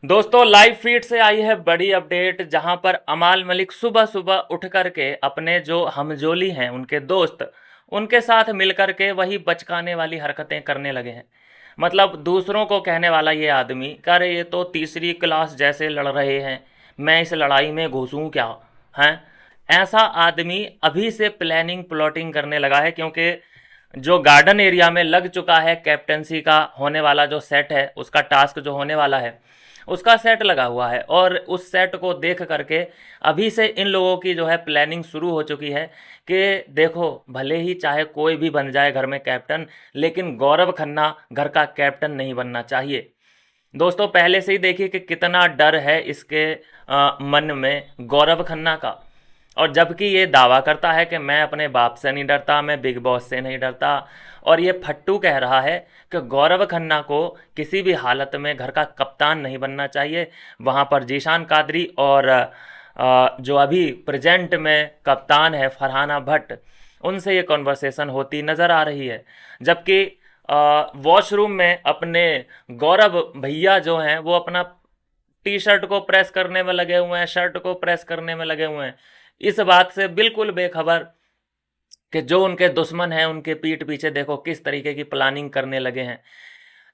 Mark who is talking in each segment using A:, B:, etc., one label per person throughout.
A: दोस्तों live feed से आई है बड़ी अपडेट, जहां पर अमाल मलिक सुबह सुबह उठ करके अपने जो हमजोली हैं, उनके दोस्त, उनके साथ मिलकर के वही बचकाने वाली हरकतें करने लगे हैं। मतलब दूसरों को कहने वाला ये आदमी, कह रहे ये तो तीसरी क्लास जैसे लड़ रहे हैं, मैं इस लड़ाई में घुसूं क्या हैं। ऐसा आदमी अभी से प्लानिंग प्लॉटिंग करने लगा है, क्योंकि जो गार्डन एरिया में लग चुका है कैप्टनसी का होने वाला जो सेट है, उसका टास्क जो होने वाला है, उसका सेट लगा हुआ है। और उस सेट को देख करके अभी से इन लोगों की जो है प्लानिंग शुरू हो चुकी है कि देखो, भले ही चाहे कोई भी बन जाए घर में कैप्टन, लेकिन गौरव खन्ना घर का कैप्टन नहीं बनना चाहिए। दोस्तों पहले से ही देखिए कि कितना डर है इसके मन में गौरव खन्ना का। और जबकि ये दावा करता है कि मैं अपने बाप से नहीं डरता, मैं बिग बॉस से नहीं डरता, और ये फट्टू कह रहा है कि गौरव खन्ना को किसी भी हालत में घर का कप्तान नहीं बनना चाहिए। वहाँ पर जीशान कादरी और जो अभी प्रेजेंट में कप्तान है फरहाना भट्ट, उनसे ये कॉन्वर्सेशन होती नज़र आ रही है। जबकि वॉशरूम में अपने गौरव भैया जो हैं वो अपना टी शर्ट को प्रेस करने में लगे हुए हैं, शर्ट को प्रेस करने में लगे हुए हैं, इस बात से बिल्कुल बेखबर कि जो उनके दुश्मन हैं उनके पीठ पीछे देखो किस तरीके की प्लानिंग करने लगे हैं।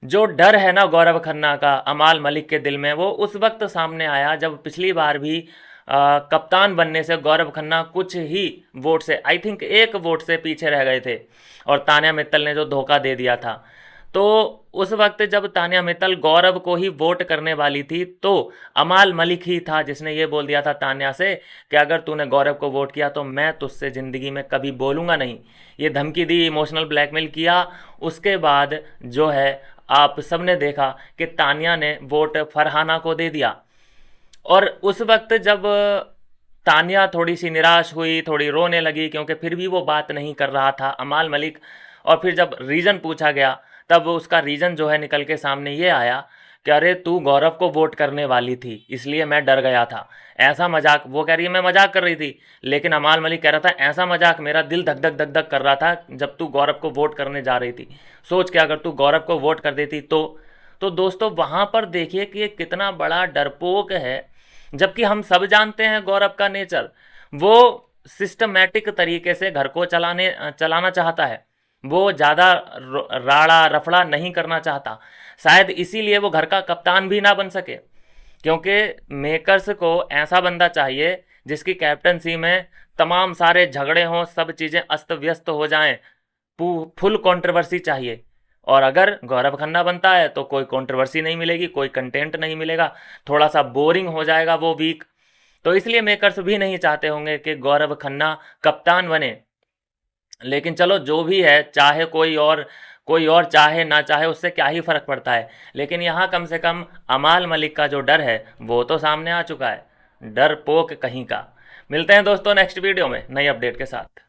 A: जो डर है ना गौरव खन्ना का अमाल मलिक के दिल में, वो उस वक्त सामने आया जब पिछली बार भी कप्तान बनने से गौरव खन्ना कुछ ही वोट से, आई थिंक 1 वोट से पीछे रह गए थे, और तान्या मित्तल ने जो धोखा दे दिया था। तो उस वक्त जब तान्या मित्तल गौरव को ही वोट करने वाली थी, तो अमाल मलिक ही था जिसने ये बोल दिया था तान्या से कि अगर तूने गौरव को वोट किया तो मैं तुझसे ज़िंदगी में कभी बोलूँगा नहीं। ये धमकी दी, इमोशनल ब्लैकमेल किया। उसके बाद जो है आप सबने देखा कि तान्या ने वोट फरहाना को दे दिया। और उस वक्त जब तान्या थोड़ी सी निराश हुई, थोड़ी रोने लगी, क्योंकि फिर भी वो बात नहीं कर रहा था अमाल मलिक, और फिर जब रीज़न पूछा गया तब उसका रीज़न जो है निकल के सामने ये आया कि अरे तू गौरव को वोट करने वाली थी इसलिए मैं डर गया था। ऐसा मजाक, वो कह रही है मैं मजाक कर रही थी, लेकिन अमाल मलिक कह रहा था ऐसा मजाक, मेरा दिल धक धक धक धक कर रहा था जब तू गौरव को वोट करने जा रही थी। सोच के अगर तू गौरव को वोट कर देती तो दोस्तों वहाँ पर देखिए कि ये कितना बड़ा डरपोक है। जबकि हम सब जानते हैं गौरव का नेचर, वो सिस्टमैटिक तरीके से घर को चलाना चाहता है, वो ज़्यादा राड़ा रफड़ा नहीं करना चाहता। शायद इसीलिए वो घर का कप्तान भी ना बन सके, क्योंकि मेकर्स को ऐसा बंदा चाहिए जिसकी कैप्टनसी में तमाम सारे झगड़े हों, सब चीज़ें अस्त व्यस्त हो जाएं, फुल कंट्रोवर्सी चाहिए। और अगर गौरव खन्ना बनता है तो कोई कंट्रोवर्सी नहीं मिलेगी, कोई कंटेंट नहीं मिलेगा, थोड़ा सा बोरिंग हो जाएगा वो वीक। तो इसलिए मेकर्स भी नहीं चाहते होंगे कि गौरव खन्ना कप्तान बने। लेकिन चलो जो भी है, चाहे कोई और चाहे ना चाहे, उससे क्या ही फ़र्क पड़ता है। लेकिन यहाँ कम से कम अमाल मलिक का जो डर है वो तो सामने आ चुका है, डर पोक कहीं का। मिलते हैं दोस्तों नेक्स्ट वीडियो में नई अपडेट के साथ।